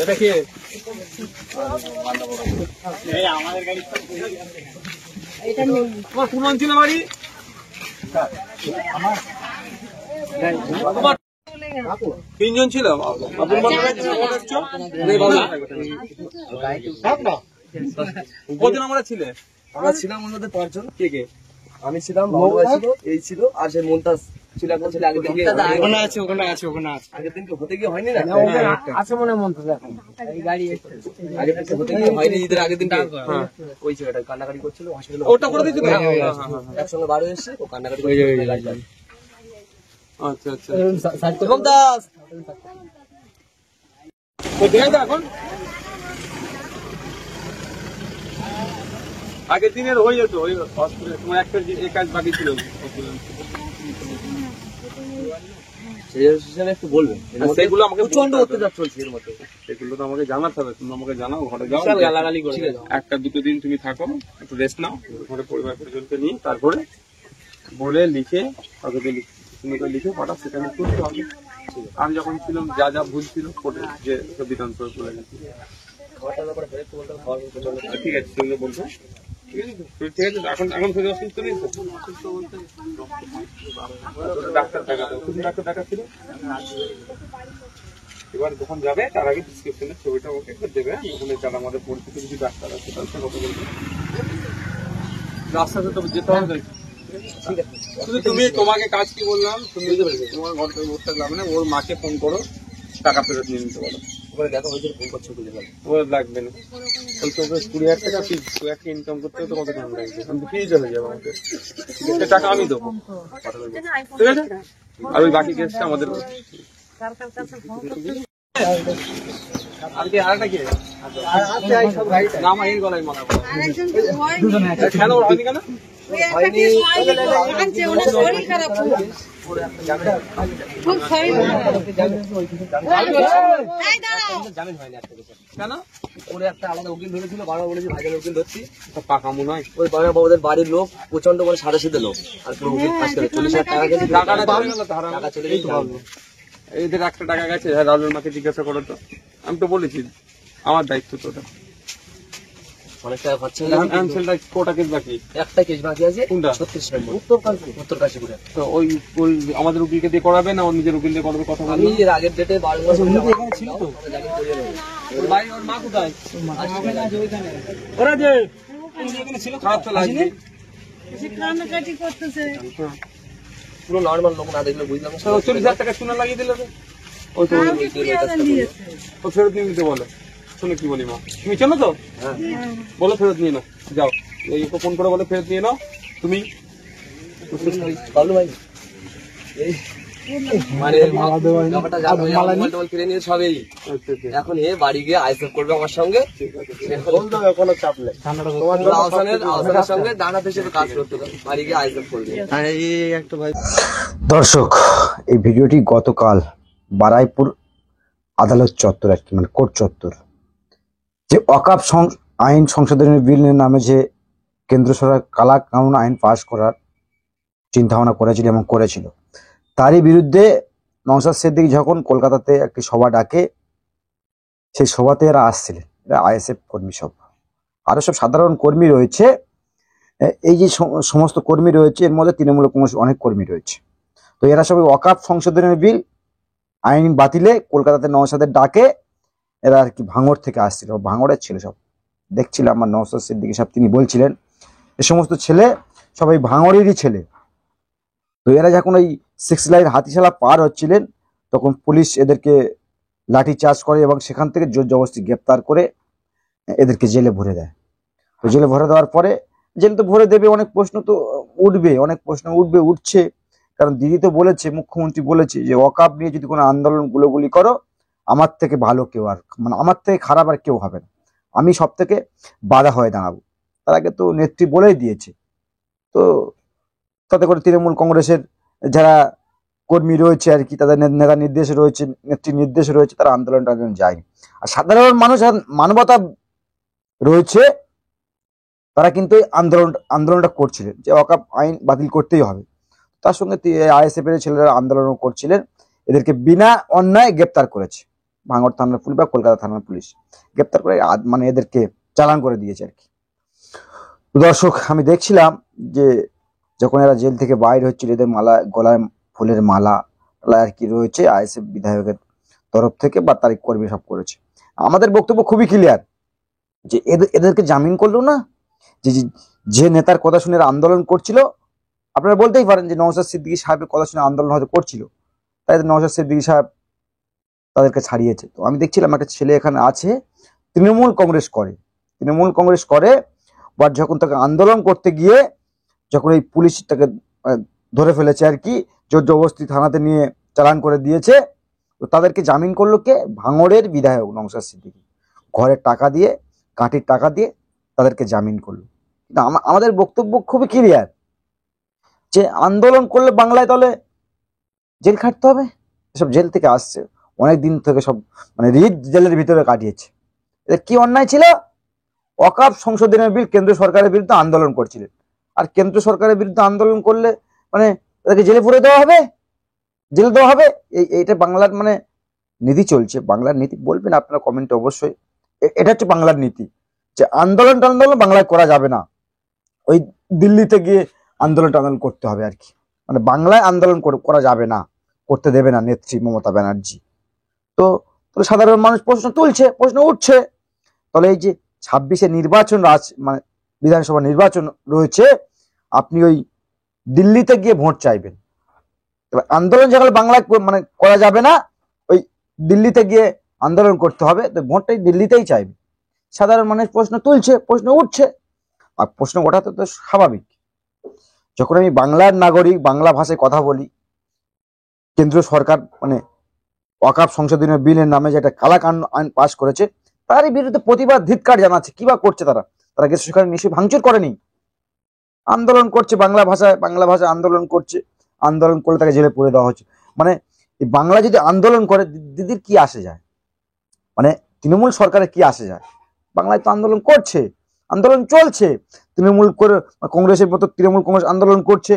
এটা কি তোমার কোন অঞ্চলে বাড়ি? তিনজন ছিল। কজন আমরা ছিলে? আমরা ছিলাম ওর মধ্যে 5 জন। কে কে? আমি ছিলাম, বাবা ছিল, এই ছিল, আর সেই মন্তাজ ছিল। একটা ছিল আগে থেকে ওখানে আছে, ওখানে আছে, ওখানে আছে। আগের দিন তো হতে গিয়ে হয়নি না, আছে মনে মন্তাজ। এখন এই গাড়ি আগের দিন হতে গিয়ে হয়নি, ঈদের আগের দিন ওই ছেলেটা কান্নাকাটি করছিল, হসপিটালে ওটা করে দিয়েছিল। একসঙ্গে বার হয়েছে, ও কান্নাকাটি করে। আচ্ছা আচ্ছা। মন্তাজ এখন আগের দিনের হয়ে যেত, ওই তোমার একটা কাজ বাকি ছিল। একটু বলবেন, সেগুলো আমাকে প্রচন্ড অত্যাচার চলছে এর মধ্যে। সেগুলো তো আমাকে জানাতে হবে। তুমি আমাকে জানাও, ঘরে যাও, গালাগালি করে একটা দুটো দিন তুমি থাকো, একটু রেস্ট নাও, ঘরে পরিবার পরিজনকে নিয়ে তারপরে বলে লিখে কাগজে তুমি লিখে পাঠাও, সেখানে করতে হবে। আমি যখন ছিলাম যা যা ভুল ছিল কোর্টে যে বিধান করে চলে গেছি। ঠিক আছে, তুমি বলছো ঠিক আছে। এখন এখন ফিরে অসুস্থ নেই তো? ডাক্তার দেখাতে, কোন ডাক্তার দেখাচ্ছিল? এবার যখন যাবে তার আগে প্রেসক্রিপশনের ছবিটা ওকে দেবে। ওখানে যারা আমাদের পরিচিত কিছু ডাক্তার আছে তার সাথে কথা বলবে। রাস্তাতে তো যেতে হবে। ঠিক আছে, শুধু তুমি তোমাকে কাজ কি বললাম, তুমি তোমার ঘর থেকে বসতে লাগবে না, ওর মাকে ফোন করো, টাকা ফেরত নিয়ে নিতে বলো। দেখা হয়েছিল, ফোন করছে, বুঝে গেল ওর লাগবে না। তাহলে তো 20,000 টাকা ফিস, একটা ইনকাম করতে তো কত টাকা লাগবে? আমি ফ্রিজ হয়ে যাবো, আমাকে একটা টাকা আমি দেবো, ঠিক আছে? আর ওই বাকি কেসটা আমাদের। আর কি আরেকটা কি না আমার এই গলায় মাথা কেন হয়নি কেন? কেন ওরে একটা আলাদা উকিল ধরেছিল, বারবার বলেছি ভাইজান উকিল ধরছি, পাকা মনে হয়। ওই বাবাদের বাড়ির লোক প্রচন্ড মানে সাদা সিধে লোক, আর পুরো উকিল ফাঁস করে 40,000 টাকা গেছে। টাকা চলে গেছে। এদের একটা টাকা গেছে, রাজুর মাকে জিজ্ঞাসা করো তো। আমি তো বলেছি আমার দায়িত্ব তো ওটা। অনেক টাকা পাচ্ছে। কোটা কেস বাকি, একটা কেস বাকি আছে। কোনটা? 36 নম্বর, উত্তর কাশীপুরে। তো ওই আমাদের উকিলকে দিয়ে করাবে না ওর নিজের উকিল দিয়ে করবে? কথা আমি এর আগের ডেটে 12 মাস এখানে ছিল তো। ওর ভাই ওর মা কোথায়? ওরা যে এখানে ছিল, খারাপ তো লাগবে। কান্নাকাটি করতেছে। পুরো নর্মাল লোক না দেখলে বুঝলাম। 40,000 টাকা সোনা লাগিয়ে দিল। ওই তো ও ফেরত নিয়ে নিতে বলো। শুনে কি বলি মা, তুমি চেনো তো? বলো ফেরত নিয়ে নাও, যাও এই ফোন করে বলো ফেরত নিয়ে নাও। তুমি বাবলু ভাই মানে ব্যাপারটা জানো, মোবাইল কিনে নিয়ে সবই। এখন এ বাড়ি গিয়ে আইসেফ করবে আমার সঙ্গে, কোনো চাপ নেই। তোমার আহসানের সঙ্গে ডানা হিসেবে কাজ করতে হবে, বাড়ি গিয়ে আইসেফ করবে। দর্শক, এই ভিডিওটি গতকাল বারাইপুর আদালত চত্বর, আর কি মানে কোর্ট চত্বর, যে ওয়াকফ আইন সংশোধনী বিলের নামে যে কেন্দ্র সরকার কালা কানুন আইন পাশ করার চিন্তা ভাবনা করেছিল এবং করেছিল, তারই বিরুদ্ধে নওশাদ সিদ্দিকী যখন কলকাতাতে একটি সভা ডাকে, সেই সভাতে এরা আসছিলেন। এরা আইএসএফ কর্মী সব, আরো সব সাধারণ কর্মী রয়েছে। এই যে সমস্ত কর্মী রয়েছে এর মধ্যে তৃণমূল কংগ্রেস অনেক কর্মী রয়েছে। তো এরা সবাই ওয়াকফ সংশোধনী বিল আইন বাতিলে কলকাতাতে নওশাদের ডাকে এরা আর কি ভাঙড় থেকে আসছিল, ভাঙড়ের ছিল সব। দেখছিলাম আমার নওশাদ সিদ্দিকী সাহেব, তিনি বলছিলেন এ সমস্ত ছেলে সবাই ভাঙড়েরই ছেলে। তো এরা যখন ওই 6 লাইন হাতিশালা পার হচ্ছিলেন, তখন পুলিশ এদেরকে লাঠি চার্জ করে এবং সেখান থেকে জোর জবরদস্তি গ্রেপ্তার করে এদেরকে জেলে ভরে দেয়। তো জেলে ভরে দেওয়ার পরে, জেলে তো ভরে দেবে, অনেক প্রশ্ন তো উঠবে, অনেক প্রশ্ন উঠছে। কারণ দিদি তো বলেছে, মুখ্যমন্ত্রী বলেছে যে ওয়াকফ নিয়ে যদি কোনো আন্দোলন গুলোগুলি করো, আমার থেকে ভালো কেউ আর মানে আমার থেকে খারাপ আর কেউ হবে না, আমি সব থেকে বাধা হয়ে দাঁড়াবো। তার আগে তো নেত্রী বলেই দিয়েছে। তো তাতে করে তৃণমূল কংগ্রেসের যারা কর্মী রয়েছে আর কি, তাদের নেতা নির্দেশ রয়েছে, নেত্রীর নির্দেশ রয়েছে, তারা আন্দোলনটা যায়নি। আর সাধারণ মানুষ আর মানবতা রয়েছে, তারা কিন্তু আন্দোলনটা করছিলেন যে ওয়াকফ আইন বাতিল করতেই হবে। তার সঙ্গে আইএসএফ এর ছেলেরা আন্দোলন করছিলেন, এদেরকে বিনা অন্যায় গ্রেপ্তার করেছে। ভাঙড় থানার পুলিশ বা কলকাতা থানার পুলিশ গ্রেপ্তার করে মানে এদেরকে চালান করে দিয়েছে আর কি। দর্শক, আমি দেখছিলাম যে যখন এরা জেল থেকে বাইর হচ্ছিল, এদের মালা, গলায় ফুলের মালা আর কি রয়েছে আইএসএফ বিধায়কের তরফ থেকে বা তারিখ কর্মী সব করেছে। আমাদের বক্তব্য খুবই ক্লিয়ার যে এদেরকে জামিন করলো না, যে নেতার কথা শুনে আন্দোলন করছিল, আপনারা বলতেই পারেন যে নওশাদ সিদ্দিকী সাহেবের কথা শুনে আন্দোলন হয়তো করছিল, তাই নওশাদ সিদ্দিকী সাহেব তাদেরকে ছাড়িয়েছে। তো আমি দেখছিলাম একটা ছেলে এখানে আছে তৃণমূল কংগ্রেস করে, বাট যখন তাকে আন্দোলন করতে গিয়ে যখন এই পুলিশ তাকে ধরে ফেলেছে আর কি, জোর জবরদস্তি থানাতে নিয়ে চালান করে দিয়েছে, তো তাদেরকে জামিন করলো কে? ভাঙড়ের বিধায়ক নওশাদ সিদ্দিকী। ঘরের টাকা দিয়ে, কাঠির টাকা দিয়ে তাদেরকে জামিন করলো। কিন্তু আমাদের বক্তব্য খুবই ক্লিয়ার যে আন্দোলন করলে বাংলায় তাহলে জেল খাটতে হবে। এসব জেল থেকে আসছে অনেক দিন থেকে, সব মানে রিট জেলের ভিতরে কাটিয়েছে। এদের কি অন্যায় ছিল? ওয়াকফ সংশোধনের বিল কেন্দ্র সরকারের বিরুদ্ধে আন্দোলন করছিলেন, আর কেন্দ্র সরকারের বিরুদ্ধে আন্দোলন করলে মানে তাদেরকে জেলে পুরে দেওয়া হবে, জেলে দেওয়া হবে। এইটা বাংলার মানে নীতি চলছে। বাংলার নীতি বলবেন আপনারা কমেন্টে অবশ্যই। এটা হচ্ছে বাংলার নীতি, যে আন্দোলন বাংলায় করা যাবে না, ওই দিল্লিতে গিয়ে আন্দোলন করতে হবে আর কি। মানে বাংলায় আন্দোলন করা যাবে না, করতে দেবে না নেত্রী মমতা ব্যানার্জি। তো সাধারণ মানুষ প্রশ্ন উঠছে, তাহলে এই যে 26-এ নির্বাচন, মানে বিধানসভা নির্বাচন রয়েছে, আপনি ওই দিল্লিতে গিয়ে ভোট চাইবেন, আন্দোলন যেখানে বাংলায় মানে করা যাবে না, ওই দিল্লিতে গিয়ে আন্দোলন করতে হবে, তো ভোটটাই দিল্লিতেই চাইবে। সাধারণ মানুষ প্রশ্ন উঠছে, আর প্রশ্ন ওঠাতে তো স্বাভাবিক। যখন আমি বাংলার নাগরিক, বাংলা ভাষায় কথা বলি, কেন্দ্র সরকার মানে ওয়াকফ সংশোধনের বিলের নামে যেটা কালাকানুন আইন পাশ করেছে, তারই বিরুদ্ধে প্রতিবাদ ধিক্কার জানাচ্ছে। কি বা করছে তারা? কেন্দ্র সরকার নিশ্চয়ই ভাঙচুর করেনি, আন্দোলন করছে বাংলা ভাষায় আন্দোলন করছে। আন্দোলন করলে তাকে জেলে পুরে দেওয়া হচ্ছে। মানে এই বাংলা যদি আন্দোলন করে, দিদির কি আসে যায়? মানে তৃণমূল সরকারের কি আসে যায়? বাংলায় তো আন্দোলন করছে, আন্দোলন চলছে, তৃণমূল করে কংগ্রেসের মতো তৃণমূল কংগ্রেস আন্দোলন করছে,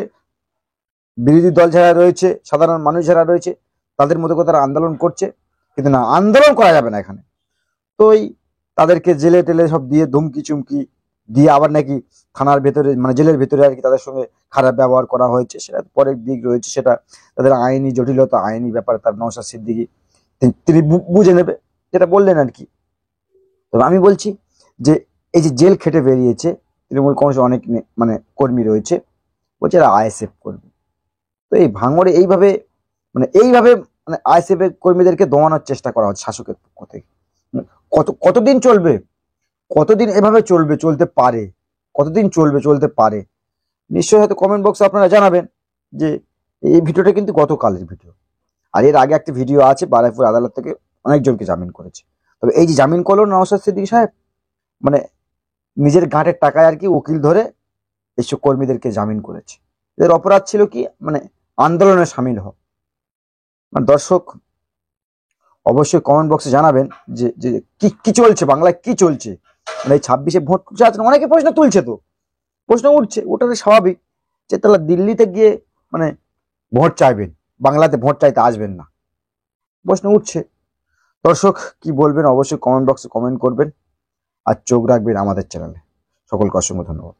বিরোধী দল যারা রয়েছে, সাধারণ মানুষ যারা রয়েছে, তাদের মতো করে তারা আন্দোলন করছে। কিন্তু না, আন্দোলন করা যাবে না এখানে। তো তাদেরকে জেলে টেলে সব দিয়ে, ধুমকি চুমকি দিয়ে, আবার নাকি থানার ভেতরে মানে জেলের ভেতরে আর কি তাদের সঙ্গে খারাপ ব্যবহার করা হয়েছে। সেটা পরের দিক রয়েছে, সেটা তাদের আইনি জটিলতা, আইনি ব্যাপার। তার নওশাদ সিদ্দিকী তিনি বুঝে নেবে, যেটা বললেন আর কি। তবে আমি বলছি যে এই যে জেল খেটে বেরিয়েছে তৃণমূল কংগ্রেসের অনেক মানে কর্মী রয়েছে, বলছে এরা আইএসএফ কর্মী। তো এই ভাঙড়ে এইভাবে মানে আইএসএফ এর কর্মীদেরকে দমানোর চেষ্টা করা হচ্ছে শাসকের পক্ষ থেকে। কতদিন চলবে? কতদিন এভাবে চলতে পারে? কতদিন চলতে পারে? নিশ্চয়ই হয়তো কমেন্ট বক্সে আপনারা জানাবেন যে এই ভিডিওটা কিন্তু গতকালের ভিডিও, আর এর আগে একটা ভিডিও আছে, বারুইপুর আদালত থেকে অনেকজনকে জামিন করেছে। তবে এই যে জামিন করলো নওশাদ সিদ্দিকী সাহেব, মানে নিজের গাঁটের টাকায় আর কি উকিল ধরে এইসব কর্মীদেরকে জামিন করেছে। এদের অপরাধ ছিল কি? মানে আন্দোলনে সামিল হওয়া। মানে দর্শক অবশ্যই কমেন্ট বক্সে জানাবেন যে কি চলছে বাংলায়, কি চলছে। মানে এই 26-এ ভোট অনেকে প্রশ্ন তুলছে, তো প্রশ্ন উঠছে, ওটাতে স্বাভাবিক যে তাহলে দিল্লিতে গিয়ে মানে ভোট চাইবেন, বাংলাতে ভোট চাইতে আসবেন না, প্রশ্ন উঠছে। দর্শক কি বলবেন অবশ্যই কমেন্ট বক্সে কমেন্ট করবেন, আর চোখ রাখবেন আমাদের চ্যানেলে। সকলকে অসংখ্য ধন্যবাদ।